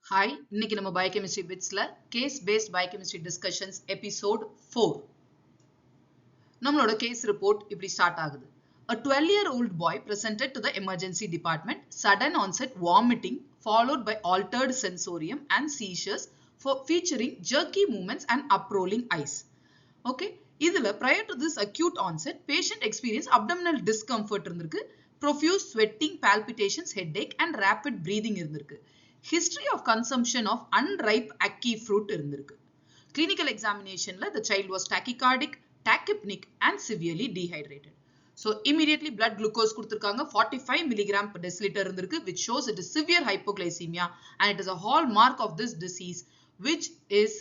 Hi, இன்னைக்கு நம்ம biochemistry bitsல case based biochemistry discussions episode 4. நம்மளோட case report இப்படி start ஆகுது. A 12-year-old boy presented to the emergency department, sudden onset vomiting followed by altered sensorium and seizures featuring jerky movements and uprolling eyes. Okay, இதுல prior to this acute onset, patient experienced abdominal discomfort இருந்திருக்கு, profuse sweating, palpitations, headache and rapid breathing இருந்திருக்கு. History of consumption of unripe ackee fruit இருந்திருக்கு. Clinical examinationல the child was tachycardic, tachypneic and severely dehydrated. So immediately blood glucose கொடுத்திருக்காங்க 45 milligram per deciliter இருந்திருக்கு, which shows it is severe hypoglycemia and it is a hallmark of this disease, which is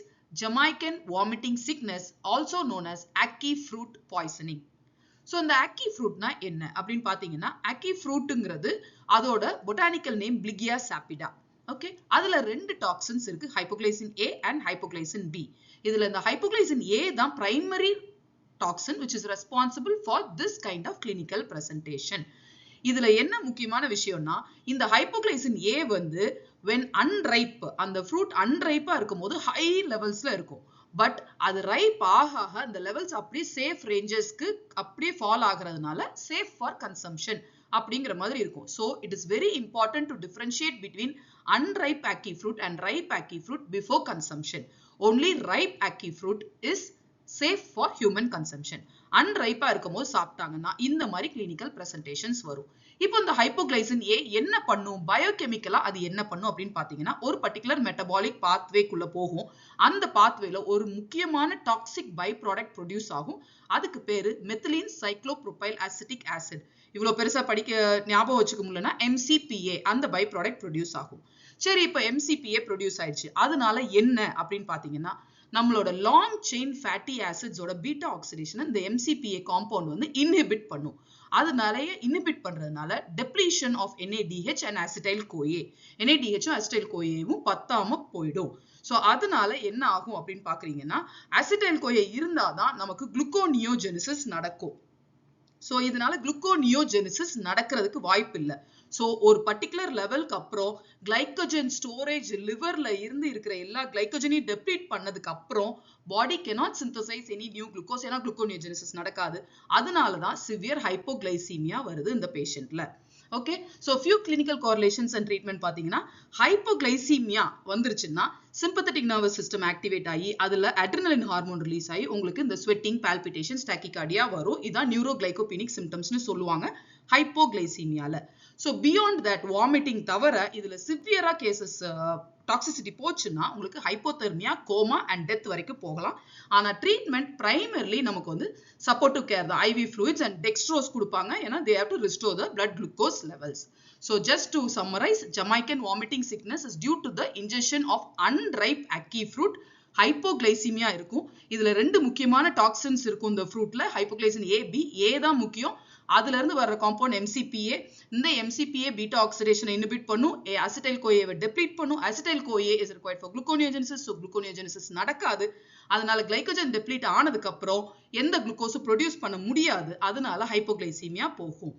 Jamaican vomiting sickness, also known as ackee fruit poisoning. So இந்த ackee fruitனா என்ன அப்படின்னு பாத்தீங்கன்னா, ackee fruitங்கிறது அதோட botanical name Bligia sapida. Okay, அதுல ரெண்டு toxins இருக்கு, hypoglycin A and hypoglycin B. இதுல இந்த hypoglycin A தான் primary toxin which is responsible for this kind of clinical presentation. இதுல என்ன முக்கியமான விஷயம்னா, இந்த hypoglycin A வந்து when unripe, அந்த fruit unripe இருக்கும்போது high levelsல இருக்கும். பட் அது ரைப் ஆக அந்த லெவல்ஸ் அப்படியே சேஃப் ரேஞ்சஸ்க்கு அப்படியே ஃபால் ஆகுறதுனால சேஃப் ஃபார் கன்சம்ஷன் அப்படிங்கிற மாதிரி இருக்கும். So it is very important to differentiate between unripe ackee fruit and ripe ackee fruit before consumption. Only ripe ackee fruit is safe for human consumption. Unripe இருக்கும்போது சாப்பிட்டாங்கன்னா இந்த மாதிரி clinical presentations வரும். இப்போ இந்த hypoglycin A என்ன பண்ணும், பயோகெமிக்கலா அது என்ன பண்ணும் அப்படின்னு பாத்தீங்கன்னா, ஒரு பர்டிகுலர் மெட்டபாலிக் பாத்வேக்குள்ள போகும். அந்த பாத்வேல ஒரு முக்கியமான டாக்ஸிக் பை ப்ராடக்ட் ப்ரொடியூஸ் ஆகும். அதுக்கு பேரு மெத்திலீன் சைக்ளோப்ரோபைல் அசிட்டிக் ஆசிட். இவ்வளவு பெருசா படிக்க ஞாபகம் வச்சுக்க முடியலன்னா MCPA அந்த பை ப்ராடக்ட் ப்ரொடியூஸ் ஆகும். சரி, இப்போ MCPA ப்ரொடியூஸ் ஆயிடுச்சு. அதனால என்ன அப்படின்னு பாத்தீங்கன்னா, நம்மளோட லாங் செயின் ஃபேட்டி ஆசிட்ஸோட பீட்டா ஆக்சிடேஷன் இந்த MCPA காம்பவுண்ட் வந்து இன்ஹிபிட் பண்ணும். அது நிறைய இன்ஹிபிட் பண்றதுனால depletion of NADH and acetyl CoA, NADH acetyl CoAவும் பத்தாம போயிடும். சோ அதனால என்ன ஆகும் அப்படின்னு பாக்குறீங்கன்னா, acetyl CoA இருந்தாதான் நமக்கு குளுக்கோனியோஜெனிசிஸ் நடக்கும். சோ இதனால குளுக்கோனியோஜெனிசிஸ் நடக்கிறதுக்கு வாய்ப்பு இல்லை. சோ ஒரு பர்டிகுலர் லெவலுக்கு அப்புறம் கிளைக்கோஜன் ஸ்டோரேஜ் லிவர்ல இருந்து இருக்கிற எல்லா கிளைக்கோஜனையும் டெப்ளீட் பண்ணதுக்கு அப்புறம் பாடி cannot synthesize any new glucose, ஏன்னா குளுக்கோனியோஜெனிசிஸ் நடக்காது. அதனாலதான் சிவியர் ஹைப்போகிளைசீமியா வருது இந்த பேஷண்ட்ல. Okay, so few clinical correlations and treatment பாத்தீங்கன்னா, ஹைப்போகிளைசீமியா வந்துருச்சுன்னா sympathetic nervous system activate ஆகி அதுல adrenaline hormone release ஆகி உங்களுக்கு இந்த sweating, palpitations, tachycardia வரும். இதான் neuroglycopenic symptoms னு சொல்லுவாங்க ஹைப்போகிளைசீமியால. So beyond that vomiting தவிர இதுல சிவியரா கேசஸ் டாக்ஸிசிட்டி போச்சுன்னா உங்களுக்கு ஹைப்போதெர்மியா, கோமா அண்ட் டெத் வரைக்கும் போகலாம். ஆனா ட்ரீட்மெண்ட் பிரைமர்லி நமக்கு வந்து சப்போர்ட்டிவ் கேர் தான், IV fluids and dextrose கொடுப்பாங்க. ஏன்னா they have to restore the blood glucose levels. So just to summarize, Jamaican vomiting sickness is due to the ingestion of unripe ackee fruit. Hypoglycaemia இருக்கும். இதுல ரெண்டு முக்கியமான toxins இருக்கும் இந்த ஃப்ரூட்ல, ஹைப்போகிளைசின் A, B. A தான் முக்கியம். அதுல இருந்து வர்ற காம்பவுண்ட் MCPA. இந்த MCPA பீட்டா ஆக்சிடேஷனை இன்ஹிபிட் பண்ணும், அசிடைல் கோஏவை டெப்ளீட் பண்ணும். Acetyl CoA is required for gluconeogenesis. So gluconeogenesis நடக்காது. அதனால கிளைக்கோஜன் டெப்ளீட் ஆனதுக்கு அப்புறம் எந்த குளுக்கோஸும் ப்ரொடியூஸ் பண்ண முடியாது. அதனால ஹைப்போகிளைசீமியா போகும்.